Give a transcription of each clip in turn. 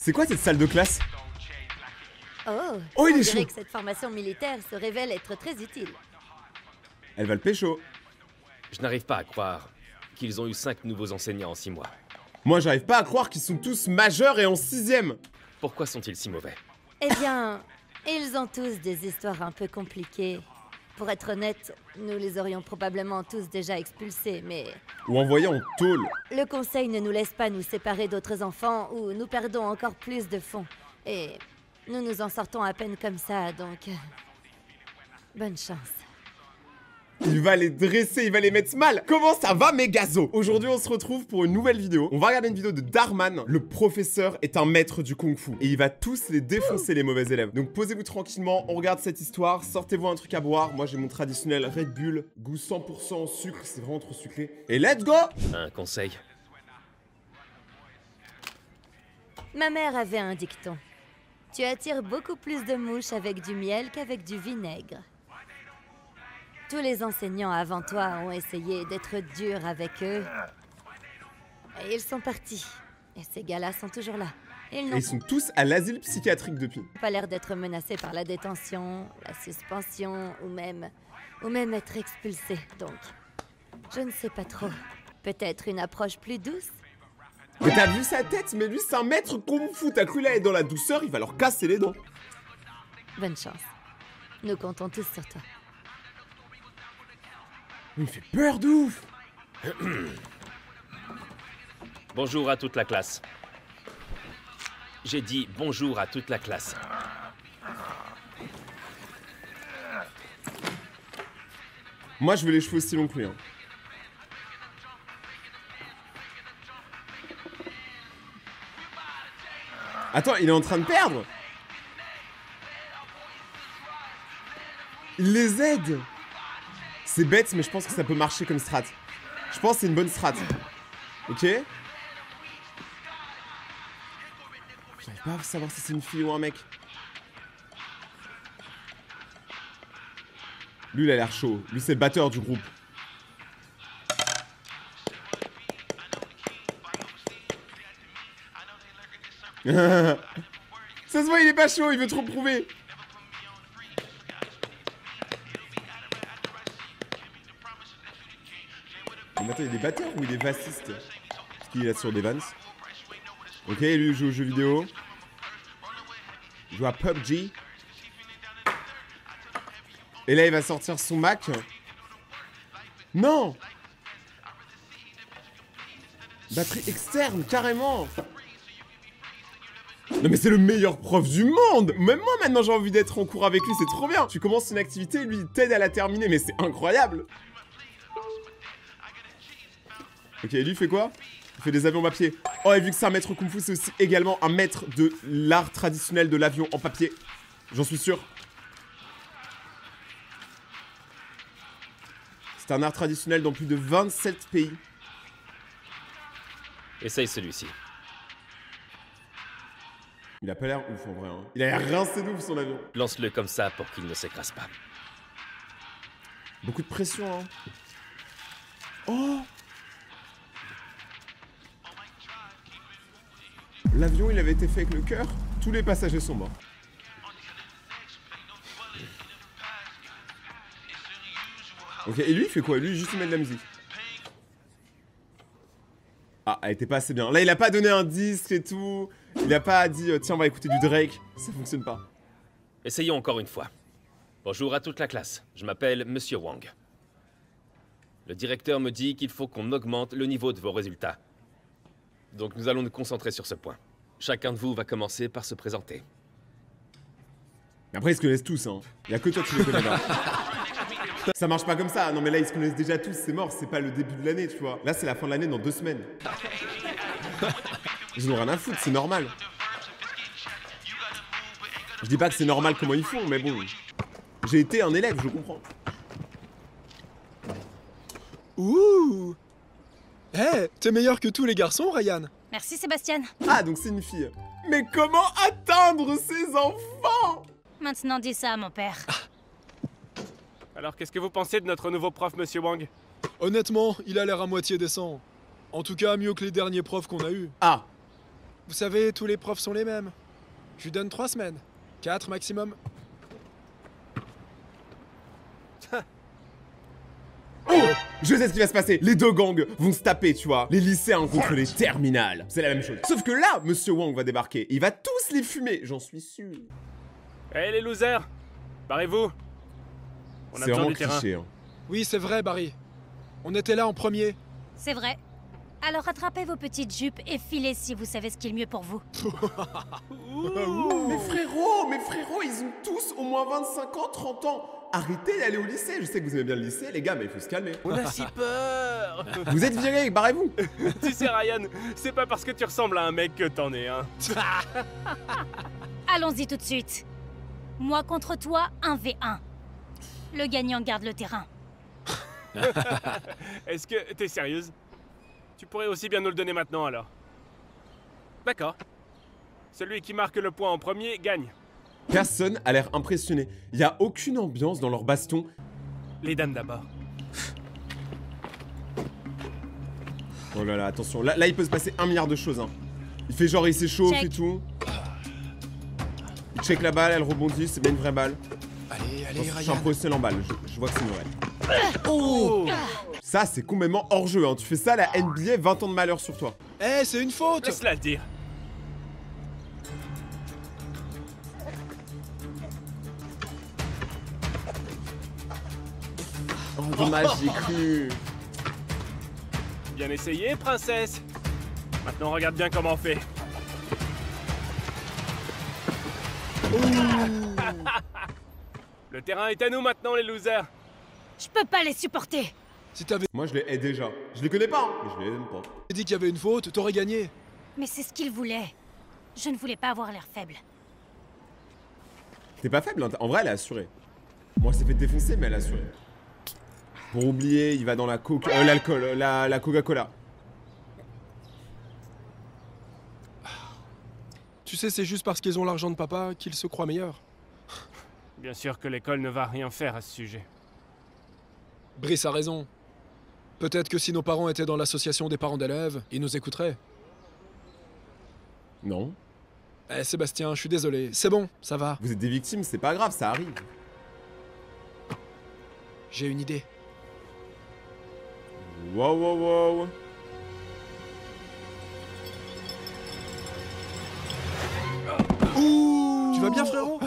C'est quoi cette salle de classe? Oh, il est on dirait chaud. que cette formation militaire se révèle être très utile. Elle va le pécho. Je n'arrive pas à croire qu'ils ont eu 5 nouveaux enseignants en 6 mois. Moi, j'arrive pas à croire qu'ils sont tous majeurs et en 6ème. Pourquoi sont-ils si mauvais? Eh bien, ils ont tous des histoires un peu compliquées. Pour être honnête, nous les aurions probablement tous déjà expulsés, mais Ou envoyé en tôle. le conseil ne nous laisse pas nous séparer d'autres enfants ou nous perdons encore plus de fonds. Et nous nous en sortons à peine comme ça, donc... bonne chance. Il va les dresser, il va les mettre mal. Comment ça va, mes gazos? Aujourd'hui, on se retrouve pour une nouvelle vidéo. On va regarder une vidéo de Darman. Le professeur est un maître du kung-fu. Et il va tous les défoncer, les mauvais élèves. Donc posez-vous tranquillement, on regarde cette histoire. Sortez-vous un truc à boire. Moi, j'ai mon traditionnel Red Bull. Goût 100% sucre, c'est vraiment trop sucré. Et let's go! Un conseil? Ma mère avait un dicton. Tu attires beaucoup plus de mouches avec du miel qu'avec du vinaigre. Tous les enseignants avant toi ont essayé d'être durs avec eux. Et ils sont partis. Et ces gars-là sont toujours là. Ils Et n'ont ils sont tous à l'asile psychiatrique depuis. pas l'air d'être menacés par la détention, la suspension ou même être expulsés. Donc, je ne sais pas trop. Peut-être une approche plus douce? Mais t'as vu sa tête? Mais lui, c'est un maître kung-fu. T'as cru là être dans la douceur, il va leur casser les dents. Bonne chance. Nous comptons tous sur toi. Il me fait peur de ouf. Bonjour à toute la classe. J'ai dit bonjour à toute la classe. Moi, je veux les cheveux aussi longs que lui. Hein. Attends, il est en train de perdre? Il les aide. C'est bête, mais je pense que ça peut marcher comme strat. Je pense que c'est une bonne strat. Ok? J'arrive pas à savoir si c'est une fille ou un mec. Lui, il a l'air chaud. Lui, c'est le batteur du groupe. Ça se voit, il est pas chaud, il veut trop prouver. Mais attends, il est batteur ou il est bassiste? Parce qu'il est sur des Vans. Ok, lui il joue aux jeux vidéo. Il joue à PUBG. Et là, il va sortir son Mac. Non! Batterie externe, carrément! Non mais c'est le meilleur prof du monde! Même moi maintenant j'ai envie d'être en cours avec lui, c'est trop bien! Tu commences une activité, lui il t'aide à la terminer, mais c'est incroyable! Ok, et lui il fait quoi? Il fait des avions en papier. Oh, et vu que c'est un maître kung-fu, c'est aussi également un maître de l'art traditionnel de l'avion en papier. J'en suis sûr. C'est un art traditionnel dans plus de 27 pays. Essaye celui-ci. Il a pas l'air ouf en vrai. Hein. Il a l'air rincé d'ouf son avion. Lance-le comme ça pour qu'il ne s'écrase pas. Beaucoup de pression, hein. Oh! L'avion, il avait été fait avec le cœur. Tous les passagers sont morts. Ok, et lui, il fait quoi? Lui, juste il met de la musique. Ah, elle était pas assez bien. Là, il a pas donné un disque et tout. Il a pas dit, tiens, on va écouter du Drake. Ça fonctionne pas. Essayons encore une fois. Bonjour à toute la classe. Je m'appelle Monsieur Wang. Le directeur me dit qu'il faut qu'on augmente le niveau de vos résultats. Donc nous allons nous concentrer sur ce point. Chacun de vous va commencer par se présenter. Mais après, ils se connaissent tous, hein. Il y a que toi qui les connais pas. Ça marche pas comme ça. Non, mais là, ils se connaissent déjà tous. C'est mort. C'est pas le début de l'année, tu vois. Là, c'est la fin de l'année dans 2 semaines. Ils n'ont rien à foutre. C'est normal. Je dis pas que c'est normal comment ils font, mais bon. J'ai été un élève, je comprends. Ouh! Eh, t'es meilleur que tous les garçons, Ryan. Merci Sébastien. Ah, donc c'est une fille. Mais comment atteindre ces enfants? Maintenant dis ça à mon père. Alors qu'est-ce que vous pensez de notre nouveau prof, Monsieur Wang? Honnêtement, il a l'air à moitié décent. En tout cas, mieux que les derniers profs qu'on a eus. Ah. Vous savez, tous les profs sont les mêmes. Je lui donne 3 semaines. 4 maximum. Oh, je sais ce qui va se passer. Les deux gangs vont se taper, tu vois. Les lycéens contre les terminales. C'est la même chose. Sauf que là, Monsieur Wang va débarquer. Il va tous les fumer, j'en suis sûr. Hé les losers, barrez-vous. On a C'est besoin vraiment du terrain. cliché. Hein. Oui, c'est vrai, Barry. On était là en premier. C'est vrai. Alors rattrapez vos petites jupes et filez si vous savez ce qui est le mieux pour vous. Mes frérots, ils ont tous au moins 25 ans, 30 ans. Arrêtez d'aller au lycée. Je sais que vous aimez bien le lycée, les gars, mais il faut se calmer. On a si peur. Vous êtes virés, barrez-vous. Tu sais Ryan, c'est pas parce que tu ressembles à un mec que t'en es un. Allons-y tout de suite. Moi contre toi, 1v1. Le gagnant garde le terrain. Est-ce que t'es sérieuse? Tu pourrais aussi bien nous le donner maintenant alors. D'accord. Celui qui marque le point en premier gagne. Personne a l'air impressionné. Il y a aucune ambiance dans leur baston. Les dames d'abord. Oh là là, attention. Là, il peut se passer 1 milliard de choses. Hein. Il fait genre, il s'échauffe Check. et tout. Il check la balle, elle rebondit, c'est bien une vraie balle. Allez, Je suis Ryan. un professionnel en balle, je vois que c'est une vraie. Oh, ça, c'est complètement hors jeu. Hein. Tu fais ça, la NBA, 20 ans de malheur sur toi. Eh, c'est une faute. Laisse-la le dire. Oh, dommage, j'ai cru. Bien essayé, princesse. Maintenant, regarde bien comment on fait. Le terrain est à nous maintenant, les losers. Je peux pas les supporter. Si t'avais Moi, je les hais déjà. Je les connais pas, hein, mais je les aime pas. dit qu'il y avait une faute, t'aurais gagné. Mais c'est ce qu'ils voulaient. Je ne voulais pas avoir l'air faible. T'es pas faible, hein. En vrai, elle a assuré. Moi, elle s'est fait défoncer, mais elle a assuré. Pour oublier, il va dans la coke, l'alcool, la Coca-Cola. Tu sais, c'est juste parce qu'ils ont l'argent de papa qu'ils se croient meilleurs. Bien sûr que l'école ne va rien faire à ce sujet. Brice a raison. Peut-être que si nos parents étaient dans l'association des parents d'élèves, ils nous écouteraient. Non. Eh, Sébastien, je suis désolé. C'est bon, ça va. Vous êtes des victimes, c'est pas grave, ça arrive. J'ai une idée. Wow, wow, wow. Tu vas bien, frérot?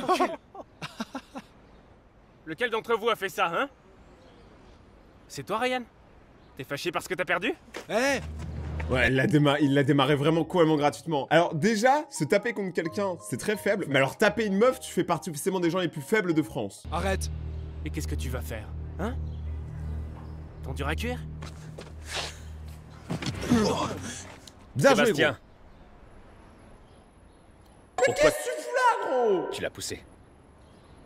Lequel d'entre vous a fait ça, hein? C'est toi, Ryan? T'es fâché parce que t'as perdu? Eh, Ouais, il l'a démarré vraiment complètement gratuitement. Alors déjà, se taper contre quelqu'un, c'est très faible. Mais alors taper une meuf, tu fais partie officiellement des gens les plus faibles de France. arrête. Et qu'est-ce que tu vas faire, hein? Ton dur à cuire? Bien joué, Sébastien, gros. pourquoi Qu'est-ce que tu fous là, gros? tu l'as poussé?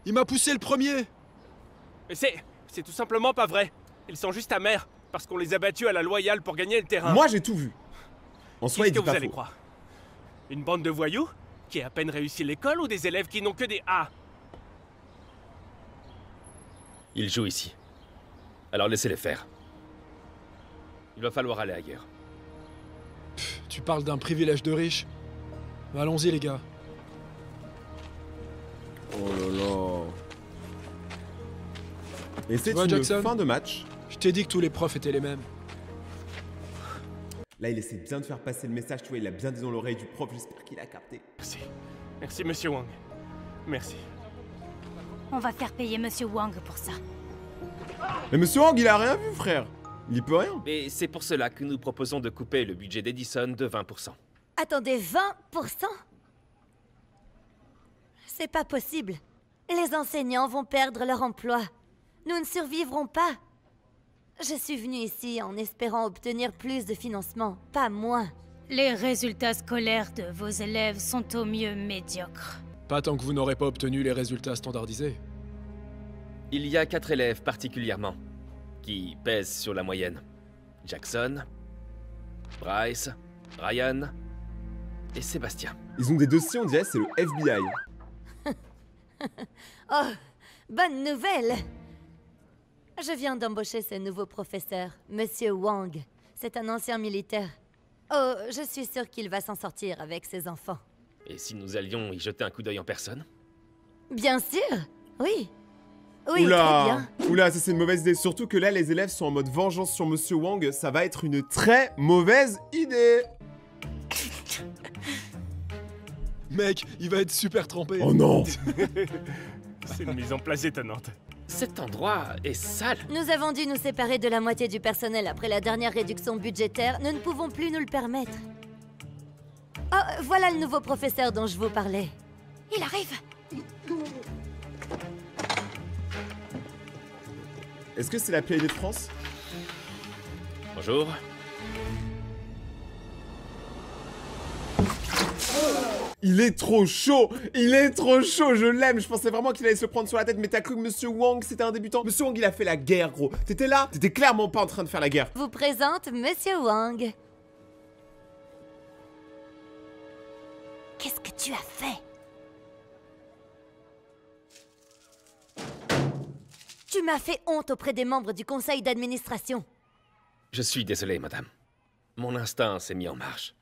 Il m'a poussé le premier. Mais c'est tout simplement pas vrai. Ils sont juste amers parce qu'on les a battus à la loyale pour gagner le terrain. Moi, j'ai tout vu. En soi, il Qu'est-ce dit que vous pas allez faux. croire? Une bande de voyous qui a à peine réussi l'école ou des élèves qui n'ont que des A? Ils jouent ici. Alors laissez-les faire. Il va falloir aller ailleurs. Tu parles d'un privilège de riche. Allons-y, les gars. Oh là là. Et c'est vois, une Jackson fin de match. Je t'ai dit que tous les profs étaient les mêmes. Là, il essaie bien de faire passer le message, tu vois, il a bien dit dans l'oreille du prof, j'espère qu'il a capté. Merci. Merci, monsieur Wang. Merci. On va faire payer Monsieur Wang pour ça. Mais Monsieur Wang, il a rien vu, frère. Il y peut rien. Et c'est pour cela que nous proposons de couper le budget d'Edison de 20%. Attendez, 20%? C'est pas possible. Les enseignants vont perdre leur emploi. Nous ne survivrons pas. Je suis venue ici en espérant obtenir plus de financement, pas moins. Les résultats scolaires de vos élèves sont au mieux médiocres. Pas tant que vous n'aurez pas obtenu les résultats standardisés. Il y a 4 élèves particulièrement qui pèsent sur la moyenne. Jackson, Bryce, Ryan et Sébastien. Ils ont des dossiers, on dirait, c'est le FBI. Oh, bonne nouvelle! Je viens d'embaucher ce nouveau professeur, Monsieur Wang. C'est un ancien militaire. Oh, je suis sûre qu'il va s'en sortir avec ses enfants. Et si nous allions y jeter un coup d'œil en personne? Bien sûr, oui. Oui, très Oula, bien. oula, ça c'est une mauvaise idée. Surtout que là, les élèves sont en mode vengeance sur Monsieur Wang. Ça va être une très mauvaise idée. Mec, il va être super trempé. Oh non. C'est une mise en place étonnante. Cet endroit est sale. Nous avons dû nous séparer de la moitié du personnel après la dernière réduction budgétaire. Nous ne pouvons plus nous le permettre. Oh, voilà le nouveau professeur dont je vous parlais. Il arrive. Est-ce que c'est la PID de France? Bonjour. Il est trop chaud. Il est trop chaud, je l'aime. Je pensais vraiment qu'il allait se prendre sur la tête, mais t'as cru que Monsieur Wang c'était un débutant? Monsieur Wang il a fait la guerre, gros. T'étais là? T'étais clairement pas en train de faire la guerre. Je vous présente Monsieur Wang. Qu'est-ce que tu as fait? Tu m'as fait honte auprès des membres du conseil d'administration. Je suis désolé, madame. Mon instinct s'est mis en marche.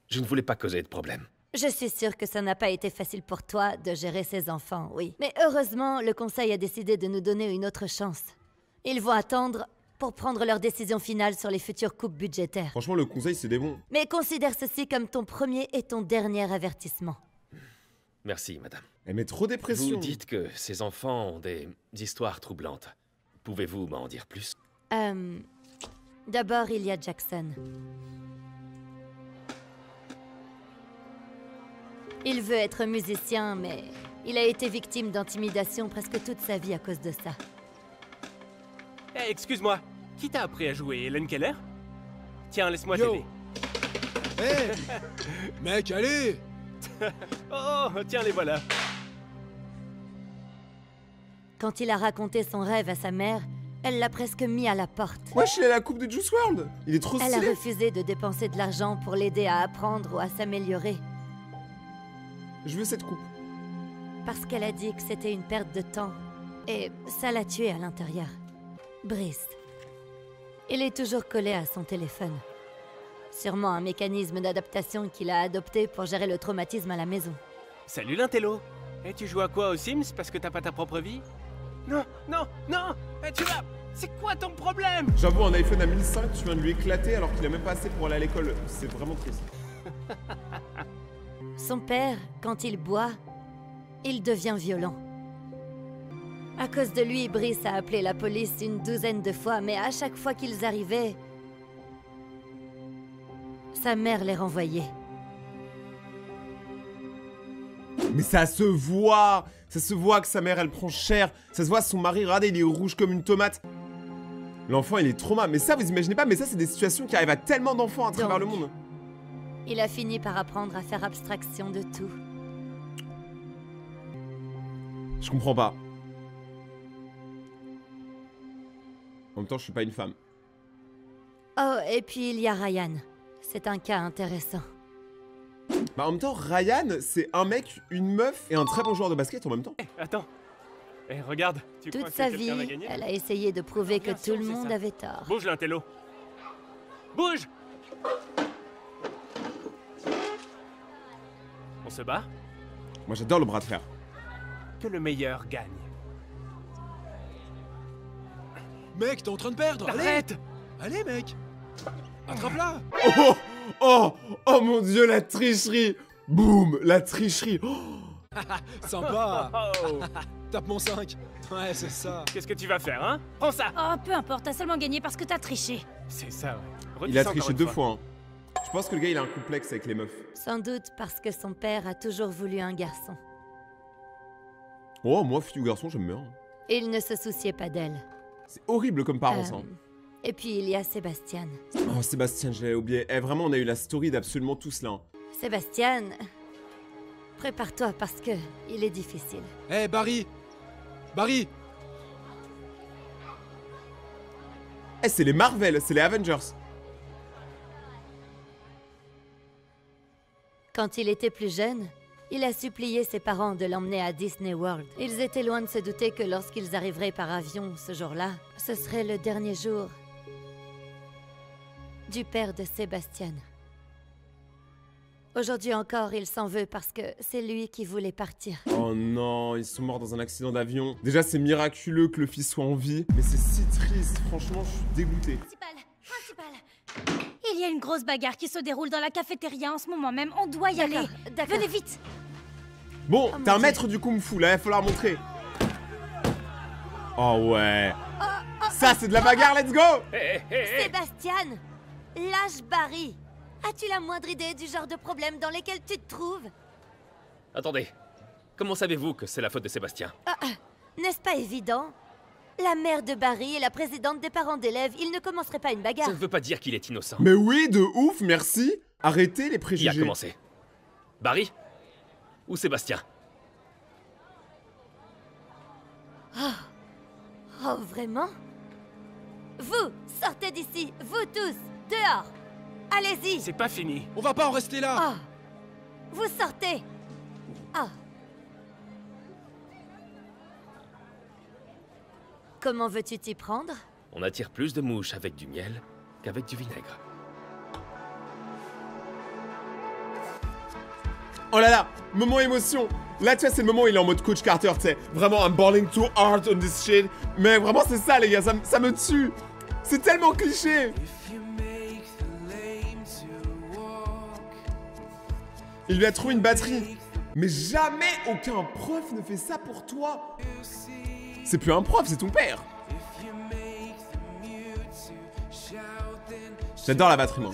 Je ne voulais pas causer de problème. Je suis sûre que ça n'a pas été facile pour toi de gérer ces enfants, oui. Mais heureusement, le conseil a décidé de nous donner une autre chance. Ils vont attendre pour prendre leur décision finale sur les futures coupes budgétaires. Franchement, le conseil c'est des bons. Mais considère ceci comme ton premier et ton dernier avertissement. Merci, madame. Elle met trop des pressions. Vous dites que ces enfants ont des histoires troublantes. Pouvez-vous m'en dire plus? D'abord, il y a Jackson. Il veut être musicien, mais il a été victime d'intimidation presque toute sa vie à cause de ça. Eh, excuse-moi, qui t'a appris à jouer, Helen Keller? Tiens, laisse-moi Yo. t'aider. Hé Mec, allez. Oh, tiens, les voilà. Quand il a raconté son rêve à sa mère, elle l'a presque mis à la porte. Wesh, il est à la coupe de Juice WRLD. Il est trop Elle a stylé. refusé de dépenser de l'argent pour l'aider à apprendre ou à s'améliorer, Je veux cette coupe. parce qu'elle a dit que c'était une perte de temps. Et ça l'a tué à l'intérieur. Brice. Il est toujours collé à son téléphone. Sûrement un mécanisme d'adaptation qu'il a adopté pour gérer le traumatisme à la maison. Salut l'intello. Et tu joues à quoi aux Sims parce que t'as pas ta propre vie? Non, non, non. Eh, tu vas... C'est quoi ton problème? J'avoue, un iPhone à 1005, tu viens de lui éclater alors qu'il a même pas assez pour aller à l'école. C'est vraiment triste. Son père, quand il boit, il devient violent. À cause de lui, Brice a appelé la police une douzaine de fois, mais à chaque fois qu'ils arrivaient, sa mère les renvoyait. Mais ça se voit. Ça se voit que sa mère, elle prend cher. Ça se voit, son mari, regardez, il est rouge comme une tomate. L'enfant, il est trauma. Mais ça, vous imaginez pas, mais ça, c'est des situations qui arrivent à tellement d'enfants à travers le monde. Il a fini par apprendre à faire abstraction de tout. Je comprends pas. En même temps, je suis pas une femme. Oh, et puis il y a Ryan. C'est un cas intéressant. Bah en même temps, Ryan, c'est un mec, une meuf et un très bon joueur de basket en même temps. Attends. Eh, regarde. Tu crois Toute que sa quelqu'un vie, va gagner? elle a essayé de prouver que Bien sûr, tout le c'est monde ça. avait tort. Bouge l'intello. Bouge. On se bat? Moi, j'adore le bras de fer. Que le meilleur gagne. Mec, t'es en train de perdre. Allez. Arrête! Allez, mec. Attrape-la. Oh, oh, oh mon dieu, la tricherie. Boum, la tricherie. Oh. Sympa. Oh. Tape mon 5. Ouais, c'est ça. Qu'est-ce que tu vas faire, hein? Prends ça! Oh, peu importe, t'as seulement gagné parce que t'as triché. C'est ça, ouais. Redis Il a ça encore triché une 2 fois. Hein. Je pense que le gars, il a un complexe avec les meufs. Sans doute parce que son père a toujours voulu un garçon. Oh, moi, fille ou garçon, j'aime bien. Il ne se souciait pas d'elle. C'est horrible comme parents, ça. Et puis il y a Sébastien. Oh, Sébastien, je l'avais oublié. Eh, vraiment, on a eu la story d'absolument tous là. Hein. Sébastien, prépare-toi parce que il est difficile. Hé, Barry. Barry. Eh, c'est les Marvel, c'est les Avengers. Quand il était plus jeune, il a supplié ses parents de l'emmener à Disney World. Ils étaient loin de se douter que lorsqu'ils arriveraient par avion ce jour-là, ce serait le dernier jour du père de Sébastien. Aujourd'hui encore, il s'en veut parce que c'est lui qui voulait partir. Oh non, ils sont morts dans un accident d'avion. Déjà, c'est miraculeux que le fils soit en vie, mais c'est si triste. Franchement, je suis dégoûté. Principal. Il y a une grosse bagarre qui se déroule dans la cafétéria en ce moment même. On doit y aller. D'accord. Venez vite. Bon, Oh, t'es un mon maître du kung-fu, là, il va falloir montrer. Oh ouais. Ça, c'est de la bagarre, let's go. Sébastien, lâche Barry. As-tu la moindre idée du genre de problème dans lesquels tu te trouves? Attendez. Comment savez-vous que c'est la faute de Sébastien? N'est-ce pas évident? La mère de Barry est la présidente des parents d'élèves. Il ne commencerait pas une bagarre. Ça ne veut pas dire qu'il est innocent. Mais oui, de ouf, merci. Arrêtez les Qui préjugés. a commencé? Barry? Ou Sébastien? Oh, vraiment? Vous, sortez d'ici, vous tous, dehors. Allez-y. C'est pas fini. On va pas en rester là. Oh. Vous sortez. Oh. Comment veux-tu t'y prendre? On attire plus de mouches avec du miel qu'avec du vinaigre. Oh là là, moment émotion. Là, tu vois, c'est le moment où il est en mode Coach Carter, tu sais. Vraiment, I'm balling too hard on this shit. Mais vraiment, c'est ça, les gars, ça me tue. C'est tellement cliché. Il lui a trouvé une batterie. Mais jamais aucun prof ne fait ça pour toi. C'est plus un prof, c'est ton père. J'adore la batterie, moi.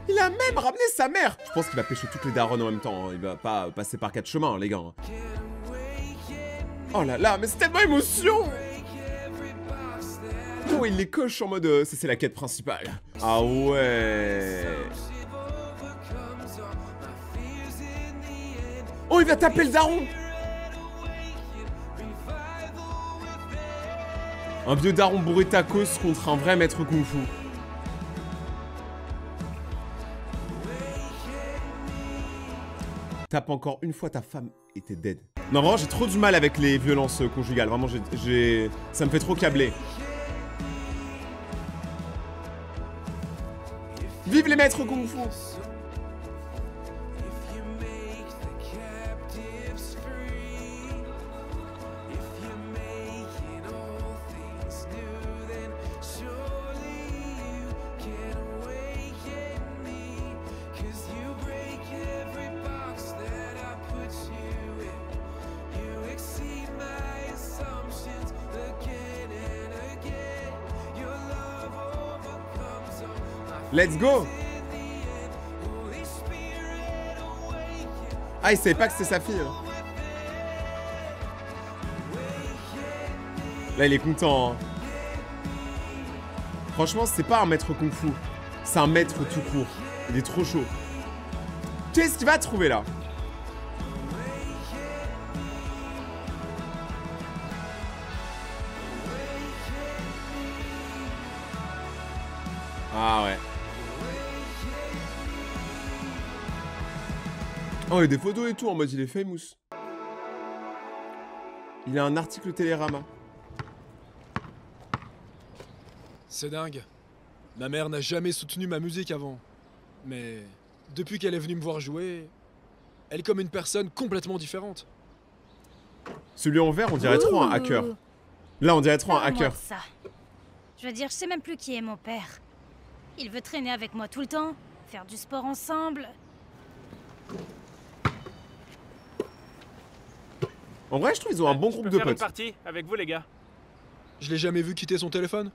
Il a même ramené sa mère. Je pense qu'il va pêcher toutes les daronnes en même temps. Hein. Il va pas passer par 4 chemins, hein, les gars. Oh là là, mais c'est tellement émotion. Oh, il les coche en mode... c'est la quête principale. Ah ouais. Oh, il va taper le daron. Un vieux daron bourré tacos contre un vrai maître kung-fu. Tape encore une fois ta femme et t'es dead. Non, vraiment, j'ai trop du mal avec les violences conjugales. Vraiment, ça me fait trop câbler. Vive les maîtres kung-fu! Let's go! Ah, il savait pas que c'était sa fille. Là, il est content. Hein. Franchement, c'est pas un maître kung-fu. C'est un maître tout court. Il est trop chaud. Qu'est-ce qu'il va trouver là? Ah ouais. Oh, il y a des photos et tout en mode il est famous. Il a un article Télérama. C'est dingue. Ma mère n'a jamais soutenu ma musique avant. Mais depuis qu'elle est venue me voir jouer, elle est comme une personne complètement différente. Celui en vert, on dirait trop un hacker. Là, on dirait trop un Parle-moi hacker. de ça. Je veux dire, je sais même plus qui est mon père. Il veut traîner avec moi tout le temps, faire du sport ensemble. En vrai, je trouve qu'ils ont un bon Je groupe peux de faire une potes. partie avec vous, les gars. Je l'ai jamais vu quitter son téléphone.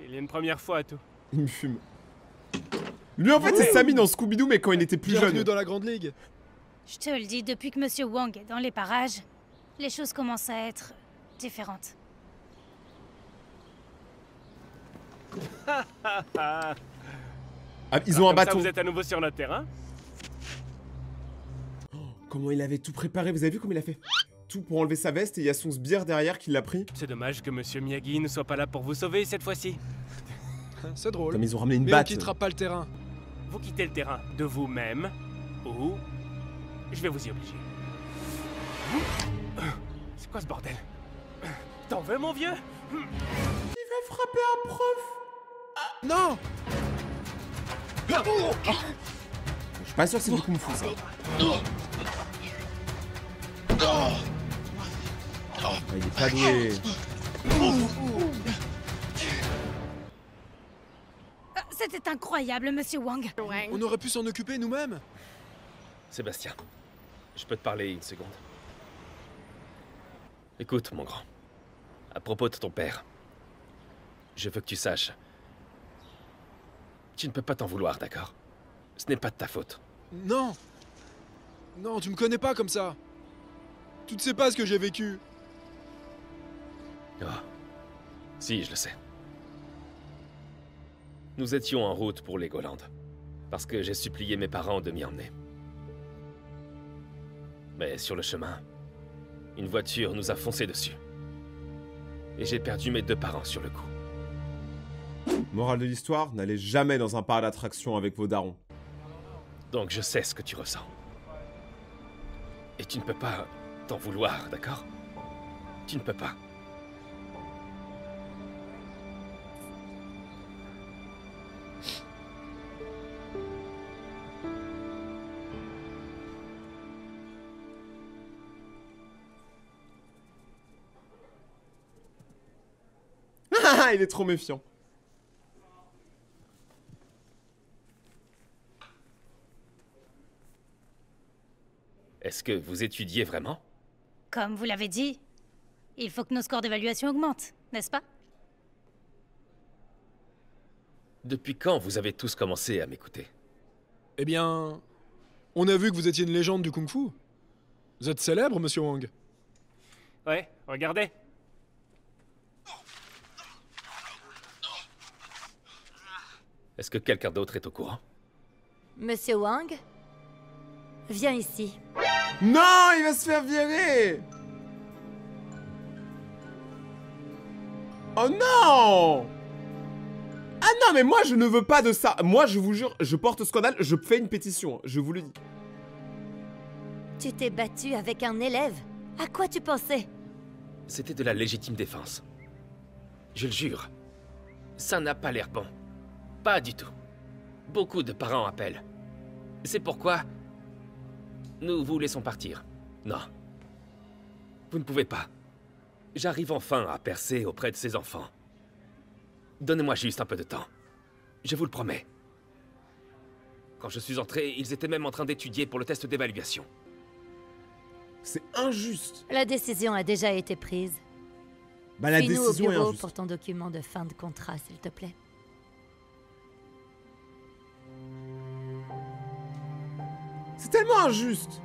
Il y a une première fois à tout. Il me fume. Lui, en fait, c'est Sammy dans Scooby-Doo, mais quand il était plus Bienvenue jeune. dans la grande ligue. Je te le dis, depuis que Monsieur Wang est dans les parages, les choses commencent à être différentes. Ah, ils ont un Comme ça, bâton. vous êtes à nouveau sur notre terrain. Comment il avait tout préparé, vous avez vu comme il a fait tout pour enlever sa veste et il y a son sbire derrière qui l'a pris. C'est dommage que Monsieur Miyagi ne soit pas là pour vous sauver cette fois-ci. C'est drôle. Comme ils ont ramené une Mais on batte. quittera pas le terrain. vous quittez le terrain de vous-même, ou je vais vous y obliger. C'est quoi ce bordel? T'en veux, mon vieux? Il va frapper un prof. Non! Je suis pas sûr que c'est du kung fu ça. Ah, il est pas doué. C'était incroyable, monsieur Wang. On aurait pu s'en occuper nous-mêmes. Sébastien, je peux te parler une seconde? Écoute, mon grand. À propos de ton père, je veux que tu saches. Tu ne peux pas t'en vouloir, d'accord? Ce n'est pas de ta faute. Non! Non, tu me connais pas comme ça. Tu ne sais pas ce que j'ai vécu. Oh. Si, je le sais. Nous étions en route pour Legoland, parce que j'ai supplié mes parents de m'y emmener. Mais sur le chemin, une voiture nous a foncé dessus. Et j'ai perdu mes 2 parents sur le coup. Morale de l'histoire, n'allez jamais dans un parc d'attractions avec vos darons. Donc je sais ce que tu ressens. Et tu ne peux pas t'en vouloir, d'accord? Tu ne peux pas. Il est trop méfiant. Est-ce que vous étudiez vraiment? Comme vous l'avez dit, il faut que nos scores d'évaluation augmentent, n'est-ce pas? Depuis quand vous avez tous commencé à m'écouter? Eh bien, on a vu que vous étiez une légende du kung-fu. Vous êtes célèbre, monsieur Wang. Ouais, regardez. Est-ce que quelqu'un d'autre est au courant? Monsieur Wang, viens ici. Non, il va se faire virer. Oh non! Ah non, mais moi je ne veux pas de ça. Moi je vous jure, je porte scandale, je fais une pétition, je vous le dis. Tu t'es battu avec un élève. À quoi tu pensais? C'était de la légitime défense. Je le jure. Ça n'a pas l'air bon. Pas du tout. Beaucoup de parents appellent. C'est pourquoi nous vous laissons partir. Non. Vous ne pouvez pas. J'arrive enfin à percer auprès de ces enfants. Donnez-moi juste un peu de temps. Je vous le promets. Quand je suis entré, ils étaient même en train d'étudier pour le test d'évaluation. C'est injuste. La décision a déjà été prise. Bah la Suis-nous au décision est bureau injuste. pour ton document de fin de contrat, s'il te plaît. C'est tellement injuste.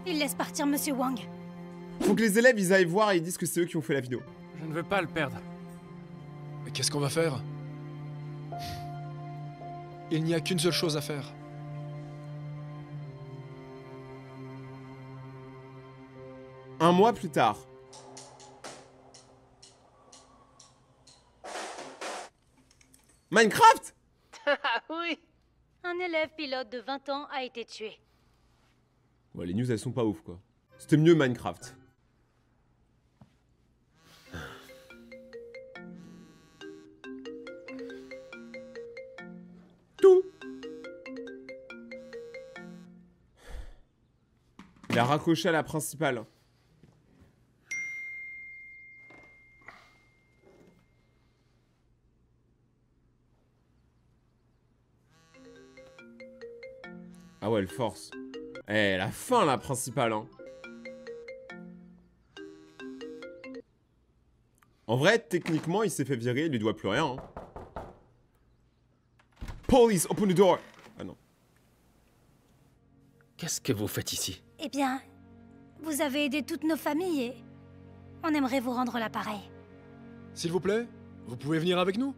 Il laisse partir monsieur Wang. Faut que les élèves ils aillent voir et ils disent que c'est eux qui ont fait la vidéo. Je ne veux pas le perdre. Mais qu'est-ce qu'on va faire? Il n'y a qu'une seule chose à faire. Un mois plus tard. Minecraft? Oui. Un élève pilote de 20 ans a été tué. Ouais, les news elles sont pas ouf quoi. C'était mieux Minecraft. Tout. Il a raccroché à la principale. Ah ouais, elle force. Eh, elle a faim la principale, hein. En vrai, techniquement, il s'est fait virer, il lui doit plus rien. Hein. Police, open the door. Ah non. Qu'est-ce que vous faites ici? Eh bien, vous avez aidé toutes nos familles et on aimerait vous rendre l'appareil. S'il vous plaît, vous pouvez venir avec nous?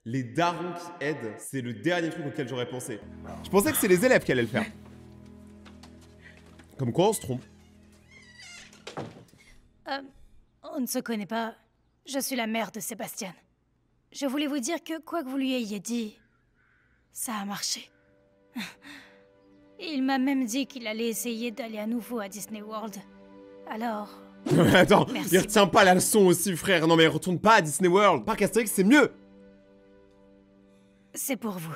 Les darons qui aident, c'est le dernier truc auquel j'aurais pensé. Je pensais que c'est les élèves qui allaient le faire. Comme quoi on se trompe. On ne se connaît pas. Je suis la mère de Sébastien. Je voulais vous dire que quoi que vous lui ayez dit, ça a marché. Il m'a même dit qu'il allait essayer d'aller à nouveau à Disney World. Alors... Attends, Merci. il retient pas la leçon aussi, frère. Non mais retourne pas à Disney World. Parc Astérix, c'est mieux. C'est pour vous.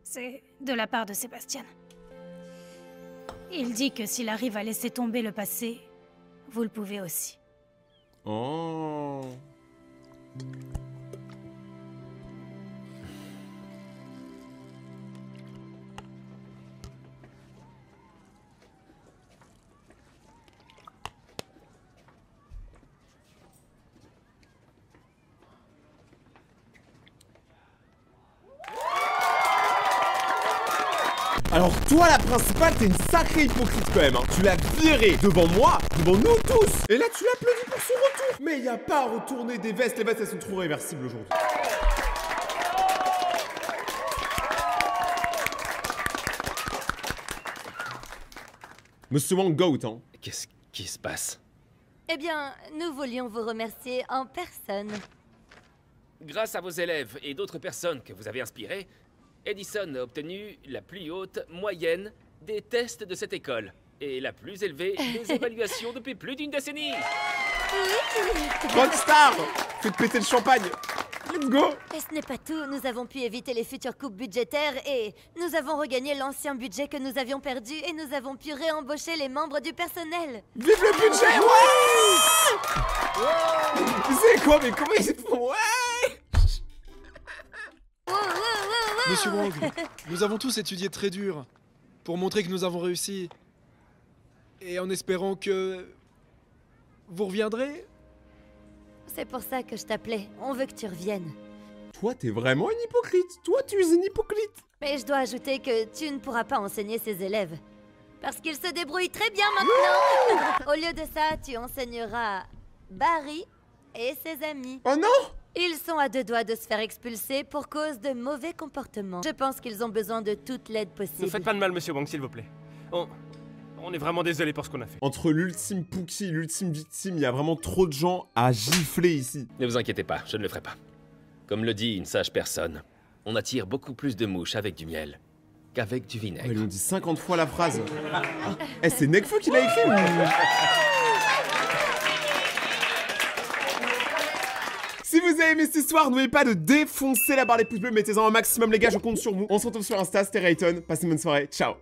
C'est de la part de Sébastien. Il dit que s'il arrive à laisser tomber le passé, vous le pouvez aussi. Oh. Alors toi la principale, t'es une sacrée hypocrite quand même, hein. Tu l'as virée devant moi, devant nous tous. Et là tu l'applaudis pour son retour. Mais y a pas à retourner des vestes, les vestes elles sont trop réversibles aujourd'hui. Monsieur Wang Goat, hein. Qu'est-ce qui se passe? Eh bien, nous voulions vous remercier en personne. Grâce à vos élèves et d'autres personnes que vous avez inspirées, Edison a obtenu la plus haute moyenne des tests de cette école et la plus élevée des évaluations depuis plus d'une décennie. Rockstar. Faites péter le champagne. Let's go. Et ce n'est pas tout, nous avons pu éviter les futures coupes budgétaires et nous avons regagné l'ancien budget que nous avions perdu et nous avons pu réembaucher les membres du personnel. Vive le budget, ouais. Tu sais quoi, mais comment ils font? Ouais. Monsieur Wang, nous avons tous étudié très dur pour montrer que nous avons réussi. Et en espérant que... vous reviendrez. C'est pour ça que je t'appelais, on veut que tu reviennes. Toi, t'es vraiment une hypocrite. Toi, tu es une hypocrite. Mais je dois ajouter que tu ne pourras pas enseigner ses élèves. Parce qu'ils se débrouillent très bien maintenant. Au lieu de ça, tu enseigneras Barry et ses amis. Oh non. Ils sont à 2 doigts de se faire expulser pour cause de mauvais comportements. Je pense qu'ils ont besoin de toute l'aide Ne possible. faites pas de mal, monsieur Wang, s'il vous plaît. On est vraiment désolé pour ce qu'on a fait. Entre l'ultime Pookie et l'ultime victime, il y a vraiment trop de gens à gifler ici. Ne vous inquiétez pas, je ne le ferai pas. Comme le dit une sage personne, on attire beaucoup plus de mouches avec du miel qu'avec du Oh, ils vinaigre. ont dit 50 fois la phrase. Eh, c'est Nekfeu qui l'a écrit ou... Si vous avez aimé cette histoire, n'oubliez pas de défoncer la barre des pouces bleus, mettez-en un maximum les gars, je compte sur vous. On se retrouve sur Insta, c'était Rayton, passez une bonne soirée, ciao.